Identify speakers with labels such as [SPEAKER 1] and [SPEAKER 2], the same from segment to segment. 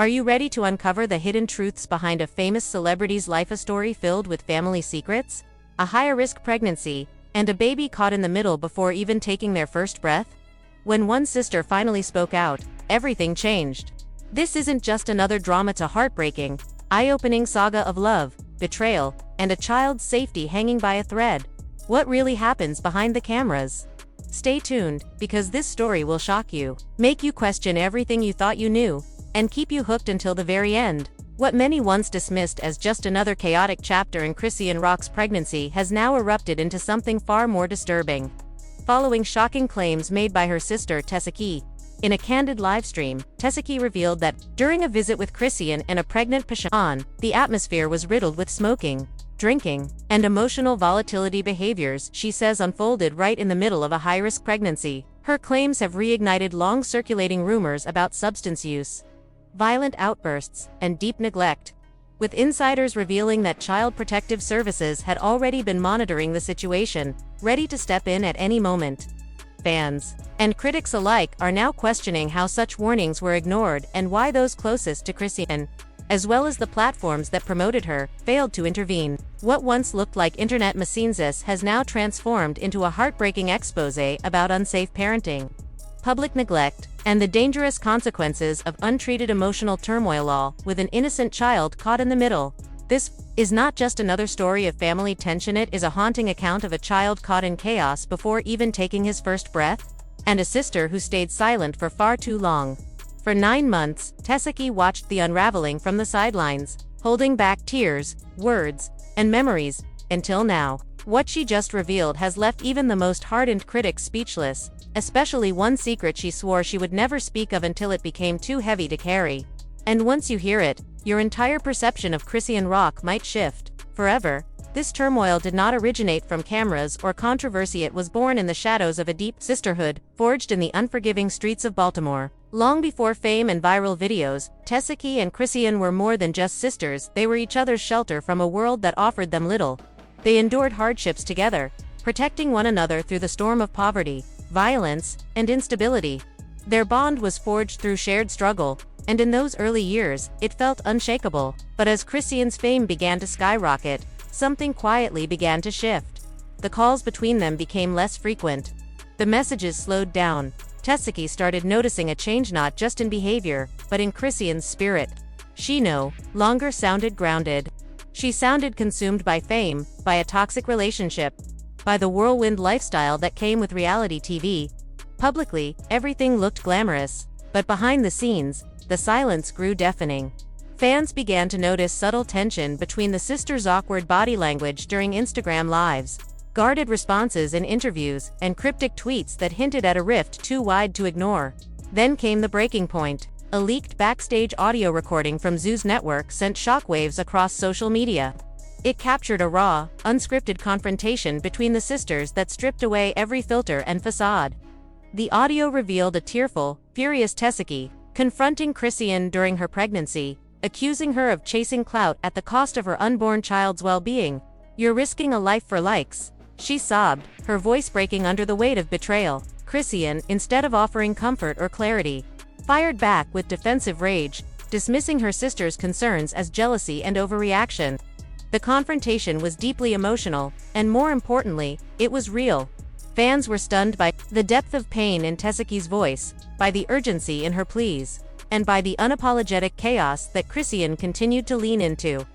[SPEAKER 1] Are you ready to uncover the hidden truths behind a famous celebrity's life, a story filled with family secrets, a high-risk pregnancy, and a baby caught in the middle before even taking their first breath? When one sister finally spoke out, everything changed. This isn't just another drama, it's a heartbreaking, eye-opening saga of love, betrayal, and a child's safety hanging by a thread. What really happens behind the cameras? Stay tuned, because this story will shock you, make you question everything you thought you knew, and keep you hooked until the very end. What many once dismissed as just another chaotic chapter in Chrisean Rock's pregnancy has now erupted into something far more disturbing. Following shocking claims made by her sister Tesehki, in a candid livestream, Tesehki revealed that, during a visit with Chrisean and a pregnant Chrisean, the atmosphere was riddled with smoking, drinking, and emotional volatility behaviors she says unfolded right in the middle of a high-risk pregnancy. Her claims have reignited long-circulating rumors about substance use, violent outbursts, and deep neglect, with insiders revealing that Child Protective Services had already been monitoring the situation, ready to step in at any moment. Fans and critics alike are now questioning how such warnings were ignored and why those closest to Chrisean, as well as the platforms that promoted her, failed to intervene. What once looked like internet messaging has now transformed into a heartbreaking exposé about unsafe parenting, public neglect, and the dangerous consequences of untreated emotional turmoil, all with an innocent child caught in the middle. This is not just another story of family tension, it is a haunting account of a child caught in chaos before even taking his first breath, and a sister who stayed silent for far too long. For 9 months, Tesehki watched the unraveling from the sidelines, holding back tears, words, and memories, until now. What she just revealed has left even the most hardened critics speechless, especially one secret she swore she would never speak of until it became too heavy to carry. And once you hear it, your entire perception of Chrisean Rock might shift forever. This turmoil did not originate from cameras or controversy, it was born in the shadows of a deep sisterhood, forged in the unforgiving streets of Baltimore. Long before fame and viral videos, Tesehki and Chrisean were more than just sisters, they were each other's shelter from a world that offered them little. They endured hardships together, protecting one another through the storm of poverty, violence, and instability. Their bond was forged through shared struggle, and in those early years, it felt unshakable. But as Chrisean's fame began to skyrocket, something quietly began to shift. The calls between them became less frequent. The messages slowed down. Tesehki started noticing a change not just in behavior, but in Chrisean's spirit. She no longer sounded grounded. She sounded consumed by fame, by a toxic relationship, by the whirlwind lifestyle that came with reality TV. Publicly, everything looked glamorous, but behind the scenes, the silence grew deafening. Fans began to notice subtle tension between the sisters' awkward body language during Instagram lives, guarded responses in interviews, and cryptic tweets that hinted at a rift too wide to ignore. Then came the breaking point. A leaked backstage audio recording from Zeus Network sent shockwaves across social media. It captured a raw, unscripted confrontation between the sisters that stripped away every filter and facade. The audio revealed a tearful, furious Tesehki, confronting Chrisean during her pregnancy, accusing her of chasing clout at the cost of her unborn child's well-being. "You're risking a life for likes," she sobbed, her voice breaking under the weight of betrayal. Chrisean, instead of offering comfort or clarity, fired back with defensive rage, dismissing her sister's concerns as jealousy and overreaction. The confrontation was deeply emotional, and more importantly, it was real. Fans were stunned by the depth of pain in Tesehki's voice, by the urgency in her pleas, and by the unapologetic chaos that Chrisean continued to lean into.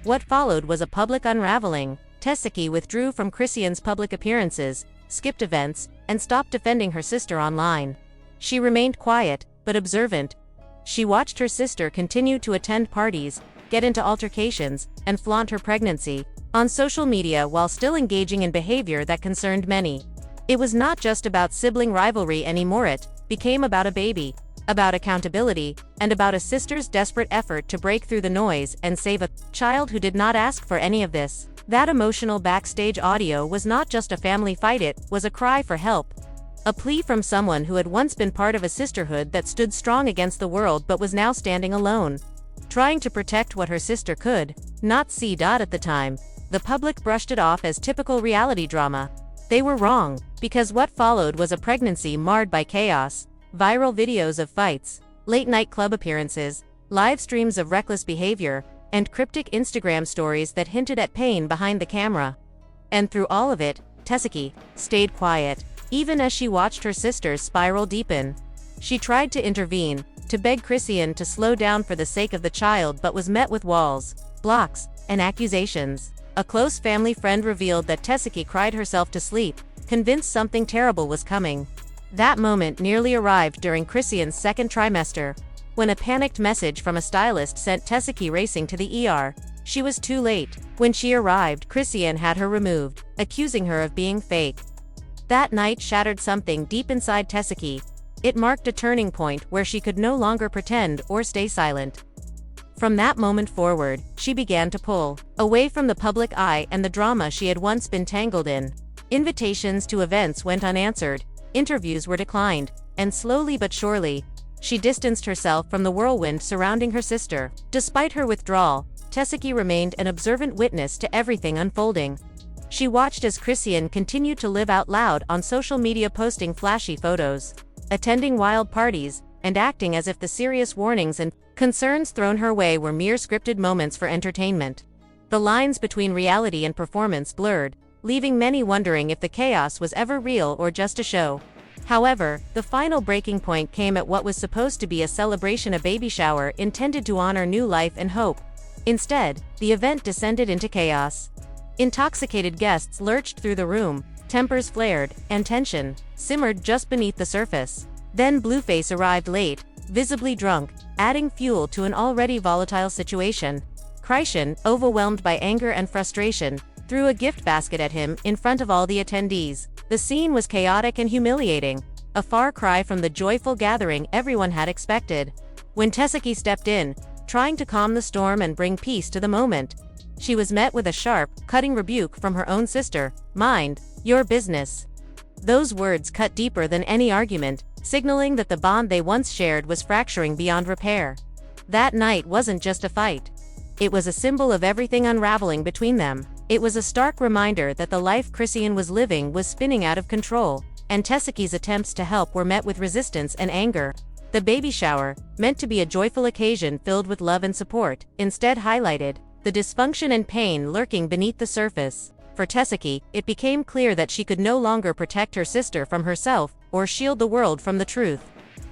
[SPEAKER 1] What followed was a public unraveling. Tesehki withdrew from Chrisean's public appearances, skipped events, and stopped defending her sister online. She remained quiet, but observant. She watched her sister continue to attend parties, get into altercations, and flaunt her pregnancy on social media while still engaging in behavior that concerned many. It was not just about sibling rivalry anymore, it became about a baby, about accountability, and about a sister's desperate effort to break through the noise and save a child who did not ask for any of this. That emotional backstage audio was not just a family fight, it was a cry for help. A plea from someone who had once been part of a sisterhood that stood strong against the world but was now standing alone, trying to protect what her sister could not see. At the time, the public brushed it off as typical reality drama. They were wrong, because what followed was a pregnancy marred by chaos, viral videos of fights, late-night club appearances, live streams of reckless behavior, and cryptic Instagram stories that hinted at pain behind the camera. And through all of it, Tesehki stayed quiet, even as she watched her sister's spiral deepen. She tried to intervene, to beg Chrisean to slow down for the sake of the child, but was met with walls, blocks, and accusations. A close family friend revealed that Tesehki cried herself to sleep, convinced something terrible was coming. That moment nearly arrived during Chrisean's second trimester, when a panicked message from a stylist sent Tesehki racing to the ER. She was too late. When she arrived, Chrisean had her removed, accusing her of being fake. That night shattered something deep inside Tesehki. It marked a turning point where she could no longer pretend or stay silent. From that moment forward, she began to pull away from the public eye and the drama she had once been tangled in. Invitations to events went unanswered, interviews were declined, and slowly but surely, she distanced herself from the whirlwind surrounding her sister. Despite her withdrawal, Tesehki remained an observant witness to everything unfolding. She watched as Chrisean continued to live out loud on social media, posting flashy photos, attending wild parties, and acting as if the serious warnings and concerns thrown her way were mere scripted moments for entertainment. The lines between reality and performance blurred, leaving many wondering if the chaos was ever real or just a show. However, the final breaking point came at what was supposed to be a celebration, a baby shower intended to honor new life and hope. Instead, the event descended into chaos. Intoxicated guests lurched through the room, tempers flared, and tension simmered just beneath the surface. Then Blueface arrived late, visibly drunk, adding fuel to an already volatile situation. Chrisean, overwhelmed by anger and frustration, threw a gift basket at him in front of all the attendees. The scene was chaotic and humiliating, a far cry from the joyful gathering everyone had expected. When Tesehki stepped in, trying to calm the storm and bring peace to the moment, she was met with a sharp, cutting rebuke from her own sister. "Mind your business." Those words cut deeper than any argument, signaling that the bond they once shared was fracturing beyond repair. That night wasn't just a fight. It was a symbol of everything unraveling between them. It was a stark reminder that the life Chrisean was living was spinning out of control, and Tesehki's attempts to help were met with resistance and anger. The baby shower, meant to be a joyful occasion filled with love and support, instead highlighted the dysfunction and pain lurking beneath the surface. For Tesehki, it became clear that she could no longer protect her sister from herself or shield the world from the truth.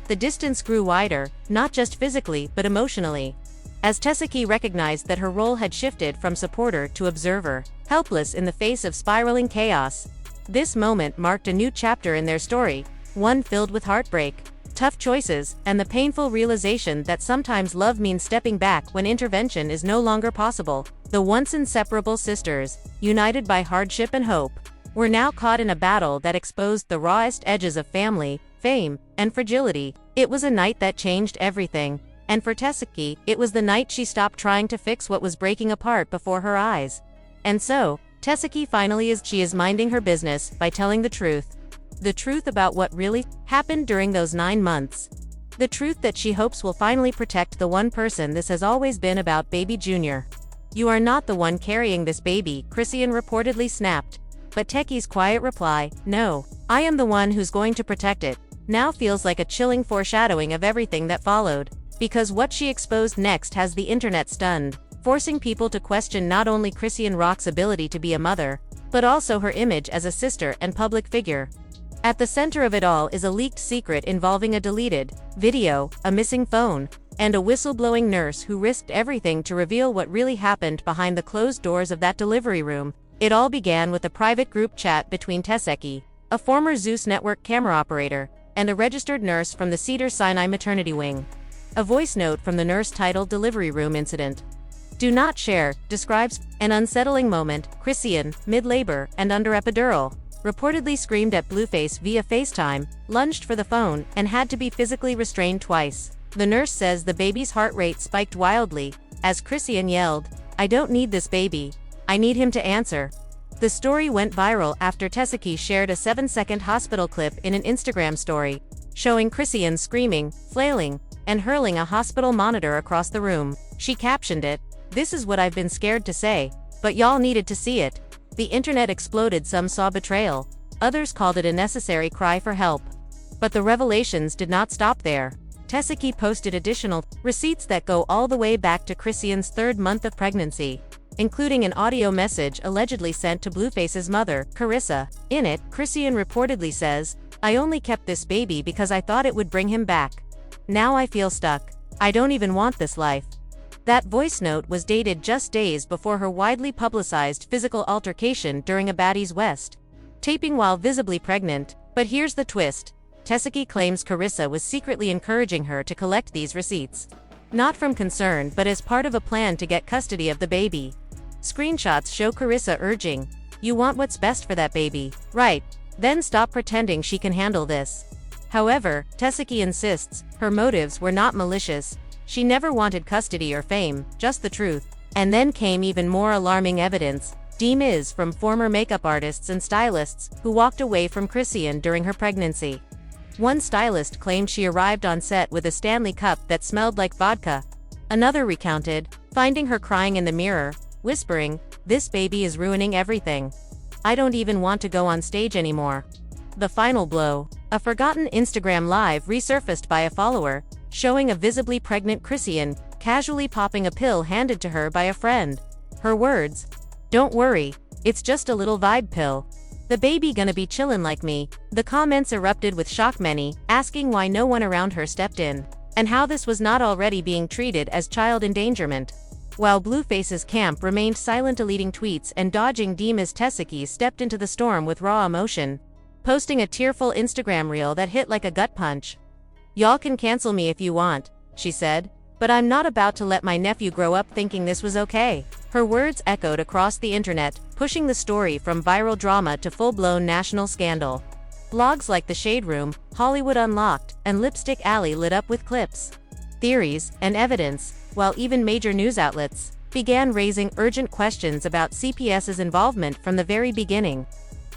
[SPEAKER 1] The distance grew wider, not just physically but emotionally, as Tesehki recognized that her role had shifted from supporter to observer, helpless in the face of spiraling chaos. This moment marked a new chapter in their story, one filled with heartbreak, tough choices, and the painful realization that sometimes love means stepping back when intervention is no longer possible. The once inseparable sisters, united by hardship and hope, were now caught in a battle that exposed the rawest edges of family, fame, and fragility. It was a night that changed everything. And for Tesehki, it was the night she stopped trying to fix what was breaking apart before her eyes. And so, Tesehki finally is minding her business by telling the truth. The truth about what really happened during those 9 months. The truth that she hopes will finally protect the one person this has always been about, baby Junior. "You are not the one carrying this baby," Chrisean reportedly snapped. But Tesehki's quiet reply, "No, I am the one who's going to protect it," now feels like a chilling foreshadowing of everything that followed. Because what she exposed next has the internet stunned, forcing people to question not only Chrisean Rock's ability to be a mother, but also her image as a sister and public figure. At the center of it all is a leaked secret involving a deleted video, a missing phone, and a whistleblowing nurse who risked everything to reveal what really happened behind the closed doors of that delivery room. It all began with a private group chat between Tesehki, a former Zeus Network camera operator, and a registered nurse from the Cedars-Sinai maternity wing. A voice note from the nurse titled "Delivery Room Incident. Do not share," describes an unsettling moment. Chrisean, mid-labor and under epidural, reportedly screamed at Blueface via FaceTime, lunged for the phone, and had to be physically restrained twice. The nurse says the baby's heart rate spiked wildly as Chrisean yelled, "I don't need this baby. I need him to answer." The story went viral after Tesehki shared a 7-second hospital clip in an Instagram story, showing Chrisean screaming, flailing, and hurling a hospital monitor across the room. She captioned it, "This is what I've been scared to say, but y'all needed to see it." The internet exploded. Some saw betrayal, others called it a necessary cry for help. But the revelations did not stop there. Tesehki posted additional receipts that go all the way back to Chrisean's 3rd month of pregnancy, including an audio message allegedly sent to Blueface's mother, Carissa. In it, Chrisean reportedly says, "I only kept this baby because I thought it would bring him back. Now I feel stuck. I don't even want this life." That voice note was dated just days before her widely publicized physical altercation during a Baddies West taping while visibly pregnant. But here's the twist. Tesehki claims Carissa was secretly encouraging her to collect these receipts. Not from concern but as part of a plan to get custody of the baby. Screenshots show Carissa urging, "You want what's best for that baby, right? Then stop pretending she can handle this." However, Tesehki insists her motives were not malicious. She never wanted custody or fame, just the truth. And then came even more alarming evidence. Is from former makeup artists and stylists who walked away from Chrisean during her pregnancy. One stylist claimed she arrived on set with a Stanley cup that smelled like vodka. Another recounted finding her crying in the mirror, whispering, "This baby is ruining everything. I don't even want to go on stage anymore." The final blow. A forgotten Instagram live resurfaced by a follower, showing a visibly pregnant Chrisean casually popping a pill handed to her by a friend. Her words, "Don't worry, it's just a little vibe pill. The baby gonna be chillin' like me." The comments erupted with shock, many asking why no one around her stepped in, and how this was not already being treated as child endangerment. While Blueface's camp remained silent, deleting tweets and dodging as Tesehki stepped into the storm with raw emotion, posting a tearful Instagram reel that hit like a gut punch. "Y'all can cancel me if you want," she said, "but I'm not about to let my nephew grow up thinking this was okay." Her words echoed across the internet, pushing the story from viral drama to full-blown national scandal. Blogs like The Shade Room, Hollywood Unlocked, and Lipstick Alley lit up with clips, theories, and evidence, while even major news outlets began raising urgent questions about CPS's involvement from the very beginning.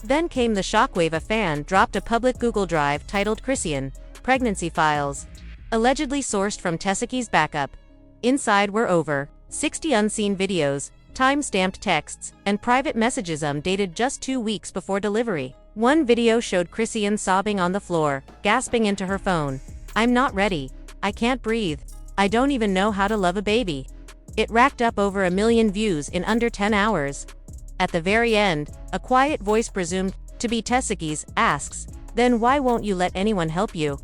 [SPEAKER 1] Then came the shockwave. A fan dropped a public Google Drive titled Chrisean Pregnancy Files, allegedly sourced from Tesehki's backup. Inside were over 60 unseen videos, time-stamped texts, and private messages dated just 2 weeks before delivery. One video showed Chrisean sobbing on the floor, gasping into her phone, "I'm not ready. I can't breathe. I don't even know how to love a baby." It racked up over 1 million views in under 10 hours. At the very end, a quiet voice presumed to be Tesehki's asks, "Then why won't you let anyone help you?"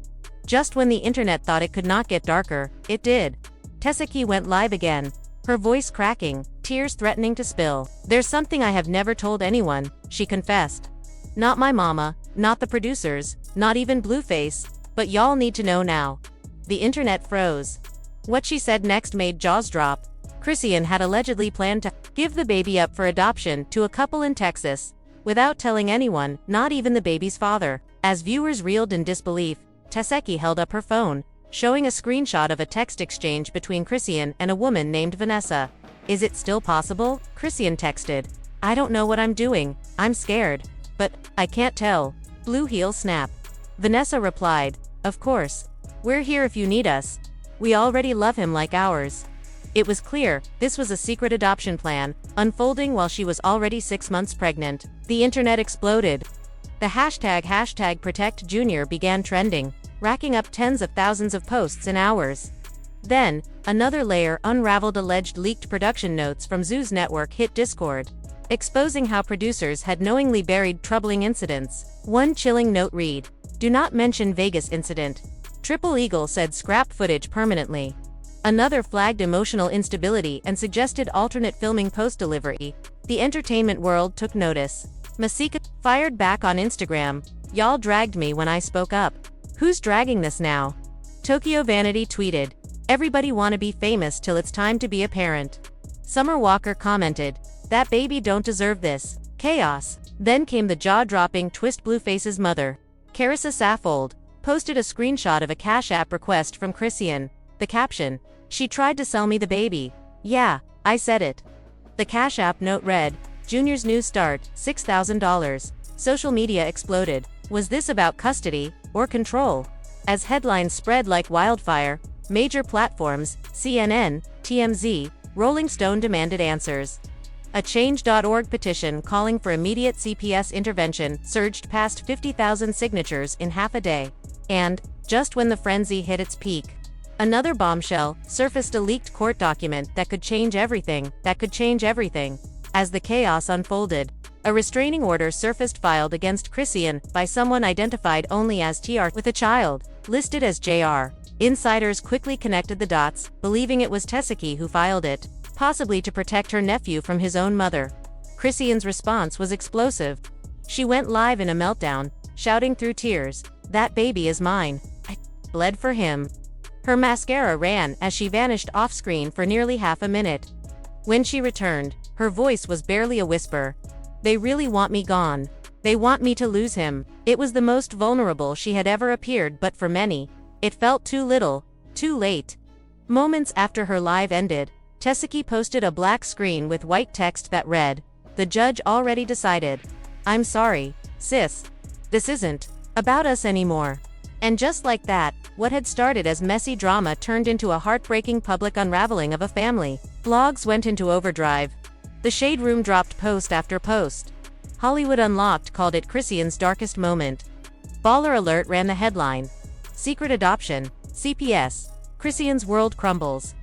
[SPEAKER 1] Just when the internet thought it could not get darker, it did. Tesehki went live again, her voice cracking, tears threatening to spill. "There's something I have never told anyone," she confessed. "Not my mama, not the producers, not even Blueface, but y'all need to know now." The internet froze. What she said next made jaws drop. Chrisean had allegedly planned to give the baby up for adoption to a couple in Texas, without telling anyone, not even the baby's father. As viewers reeled in disbelief, Tesehki held up her phone, showing a screenshot of a text exchange between Chrisean and a woman named Vanessa. "Is it still possible?" Chrisean texted. "I don't know what I'm doing. I'm scared. But I can't tell." Blue heel snap. Vanessa replied, "Of course. We're here if you need us. We already love him like ours." It was clear, this was a secret adoption plan, unfolding while she was already 6 months pregnant. The internet exploded. The hashtag #ProtectJunior began trending, racking up tens of thousands of posts in hours. Then, another layer unraveled. Alleged leaked production notes from Zeus Network hit Discord, exposing how producers had knowingly buried troubling incidents. One chilling note read, "Do not mention Vegas incident. Triple Eagle said scrap footage permanently." Another flagged emotional instability and suggested alternate filming post-delivery. The entertainment world took notice. Masika fired back on Instagram, "Y'all dragged me when I spoke up. Who's dragging this now?" Tokyo Vanity tweeted, "Everybody wanna be famous till it's time to be a parent." Summer Walker commented, "That baby don't deserve this. Chaos." Then came the jaw-dropping twist. Blueface's mother, Carissa Saffold, posted a screenshot of a Cash App request from Chrisean. The caption, "She tried to sell me the baby. Yeah, I said it." The Cash App note read, "Junior's new start, $6,000. Social media exploded. Was this about custody or control? As headlines spread like wildfire, major platforms, CNN, TMZ, Rolling Stone demanded answers. A Change.org petition calling for immediate CPS intervention surged past 50,000 signatures in half a day. And just when the frenzy hit its peak. Another bombshell surfaced: a leaked court document that could change everything. As the chaos unfolded, a restraining order surfaced filed against Chrisean by someone identified only as TR, with a child listed as JR. Insiders quickly connected the dots, believing it was Tesehki who filed it, possibly to protect her nephew from his own mother. Chrisean's response was explosive. She went live in a meltdown, shouting through tears, "That baby is mine. I bled for him." Her mascara ran as she vanished off-screen for nearly half a minute. When she returned, her voice was barely a whisper. "They really want me gone. They want me to lose him." It was the most vulnerable she had ever appeared, but for many, it felt too little, too late. Moments after her live ended, Tesehki posted a black screen with white text that read, "The judge already decided. I'm sorry, sis. This isn't about us anymore." And just like that, what had started as messy drama turned into a heartbreaking public unraveling of a family. Blogs went into overdrive. The Shade Room dropped post after post. Hollywood Unlocked called it Chrisean's darkest moment. Baller Alert ran the headline, "Secret Adoption, CPS, Chrisean's World Crumbles."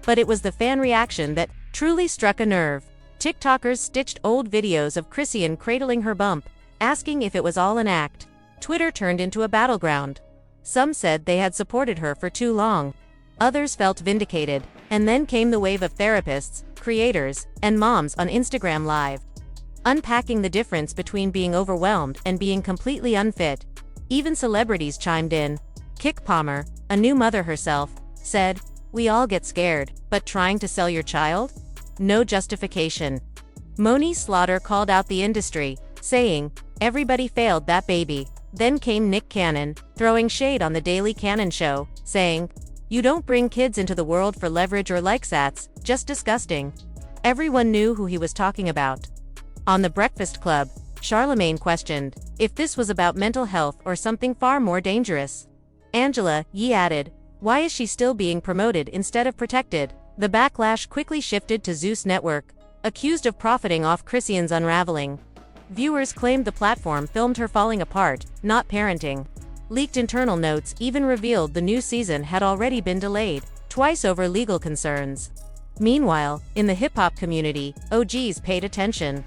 [SPEAKER 1] But it was the fan reaction that truly struck a nerve. TikTokers stitched old videos of Chrisean cradling her bump, asking if it was all an act. Twitter turned into a battleground. Some said they had supported her for too long. Others felt vindicated, and then came the wave of therapists, creators, and moms on Instagram Live, unpacking the difference between being overwhelmed and being completely unfit. Even celebrities chimed in. Kik Palmer, a new mother herself, said, "We all get scared, but trying to sell your child? No justification." Moni Slaughter called out the industry, saying, "Everybody failed that baby." Then came Nick Cannon, throwing shade on the Daily Cannon Show, saying, "You don't bring kids into the world for leverage or likesats, just disgusting." Everyone knew who he was talking about. On The Breakfast Club, Charlemagne questioned if this was about mental health or something far more dangerous. Angela Yee added, "Why is she still being promoted instead of protected?" The backlash quickly shifted to Zeus Network, accused of profiting off Chrisean's unraveling. Viewers claimed the platform filmed her falling apart, not parenting. Leaked internal notes even revealed the new season had already been delayed, twice over legal concerns. Meanwhile, in the hip-hop community, OGs paid attention.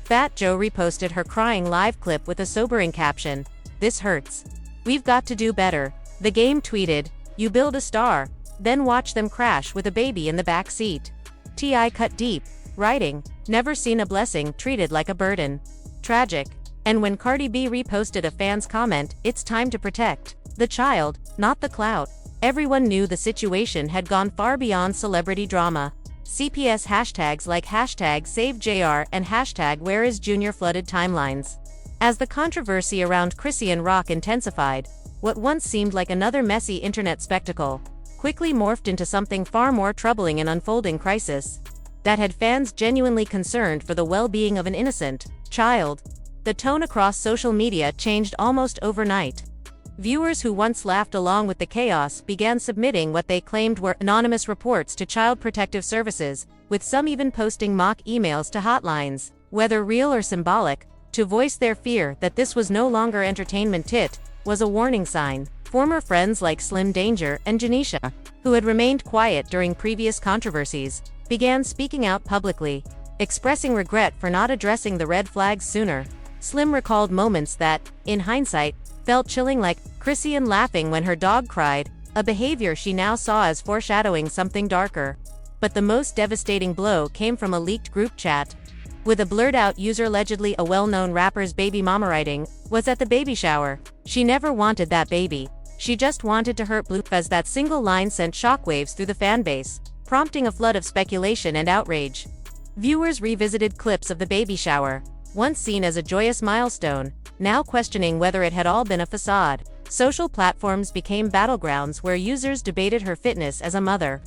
[SPEAKER 1] Fat Joe reposted her crying live clip with a sobering caption, "This hurts. We've got to do better." The Game tweeted, "You build a star, then watch them crash with a baby in the back seat." T.I. cut deep, writing, "Never seen a blessing treated like a burden. Tragic." And when Cardi B reposted a fan's comment, "It's time to protect the child, not the clout," everyone knew the situation had gone far beyond celebrity drama. CPS hashtags like #SaveJR and #WhereIsJunior flooded timelines. As the controversy around Chrisean Rock intensified, what once seemed like another messy internet spectacle quickly morphed into something far more troubling: an unfolding crisis that had fans genuinely concerned for the well-being of an innocent child. The tone across social media changed almost overnight. Viewers who once laughed along with the chaos began submitting what they claimed were anonymous reports to Child Protective Services, with some even posting mock emails to hotlines, whether real or symbolic, to voice their fear that this was no longer entertainment. It was a warning sign. Former friends like Slim Danger and Janisha, who had remained quiet during previous controversies, began speaking out publicly, expressing regret for not addressing the red flags sooner. Slim recalled moments that, in hindsight, felt chilling, like Chrisean laughing when her dog cried, a behavior she now saw as foreshadowing something darker. But the most devastating blow came from a leaked group chat, with a blurred-out user allegedly a well-known rapper's baby mama writing, "Was at the baby shower. She never wanted that baby. She just wanted to hurt Blue." As that single line sent shockwaves through the fanbase, prompting a flood of speculation and outrage. Viewers revisited clips of the baby shower, once seen as a joyous milestone, now questioning whether it had all been a facade. Social platforms became battlegrounds where users debated her fitness as a mother,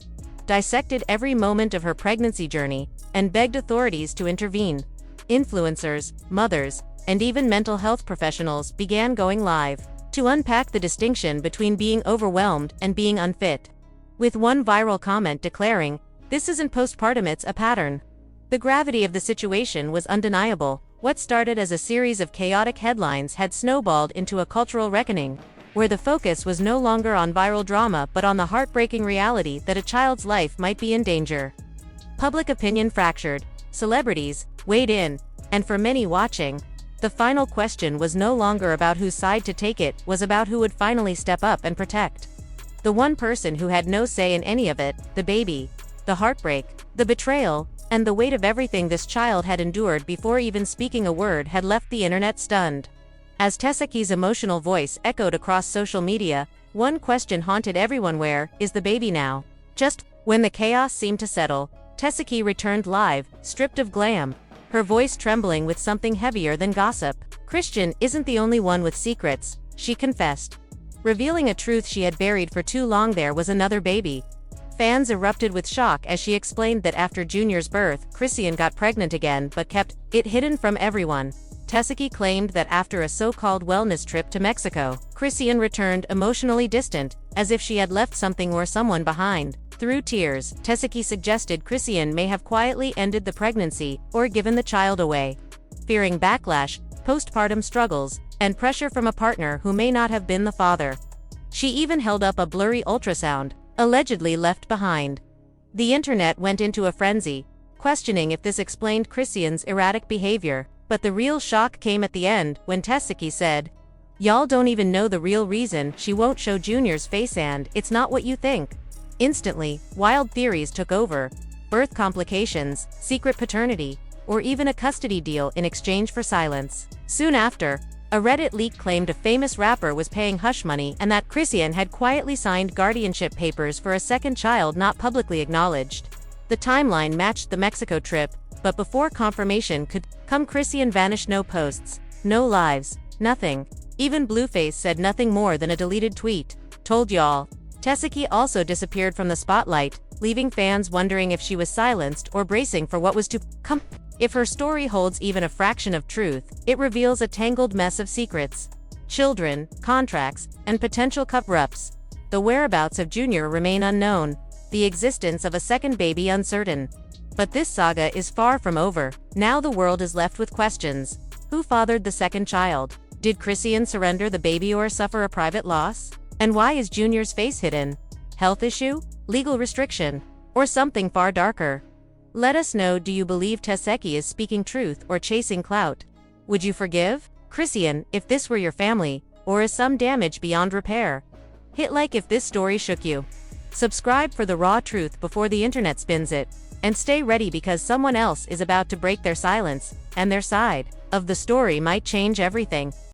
[SPEAKER 1] dissected every moment of her pregnancy journey, and begged authorities to intervene. Influencers, mothers, and even mental health professionals began going live to unpack the distinction between being overwhelmed and being unfit, with one viral comment declaring, "This isn't postpartum, it's a pattern." The gravity of the situation was undeniable. What started as a series of chaotic headlines had snowballed into a cultural reckoning. where the focus was no longer on viral drama but on the heartbreaking reality that a child's life might be in danger. Public opinion fractured, celebrities weighed in, and for many watching, the final question was no longer about whose side to take, it was about who would finally step up and protect. The one person who had no say in any of it, the baby. The heartbreak, the betrayal, and the weight of everything this child had endured before even speaking a word had left the internet stunned. As Tesehki's emotional voice echoed across social media, one question haunted everyone: where is the baby now? Just when the chaos seemed to settle, Tesehki returned live, stripped of glam, her voice trembling with something heavier than gossip. Chrisean isn't the only one with secrets, she confessed. Revealing a truth she had buried for too long: there was another baby. Fans erupted with shock as she explained that after Junior's birth, Chrisean got pregnant again but kept it hidden from everyone. Tesehki claimed that after a so-called wellness trip to Mexico, Chrisean returned emotionally distant, as if she had left something or someone behind. Through tears, Tesehki suggested Chrisean may have quietly ended the pregnancy or given the child away, fearing backlash, postpartum struggles, and pressure from a partner who may not have been the father. She even held up a blurry ultrasound, allegedly left behind. The internet went into a frenzy, questioning if this explained Chrisean's erratic behavior, but the real shock came at the end, when Tesehki said, "Y'all don't even know the real reason she won't show Junior's face, and it's not what you think." Instantly, wild theories took over: birth complications, secret paternity, or even a custody deal in exchange for silence. Soon after, a Reddit leak claimed a famous rapper was paying hush money and that Chrisean had quietly signed guardianship papers for a second child not publicly acknowledged. The timeline matched the Mexico trip, but before confirmation could come, Chrisean vanished. No posts, no lives, nothing. Even Blueface said nothing more than a deleted tweet. "Told y'all." Tesehki also disappeared from the spotlight, leaving fans wondering if she was silenced or bracing for what was to come. If her story holds even a fraction of truth, it reveals a tangled mess of secrets, children, contracts, and potential cover-ups. The whereabouts of Junior remain unknown, the existence of a second baby uncertain. But this saga is far from over. Now the world is left with questions. Who fathered the second child? Did Chrisean surrender the baby or suffer a private loss? And why is Junior's face hidden? Health issue? Legal restriction? Or something far darker? Let us know, do you believe Tesehki is speaking truth or chasing clout? Would you forgive Chrisean if this were your family, or is some damage beyond repair? Hit like if this story shook you. Subscribe for the raw truth before the internet spins it, and stay ready because someone else is about to break their silence, and their side of the story might change everything.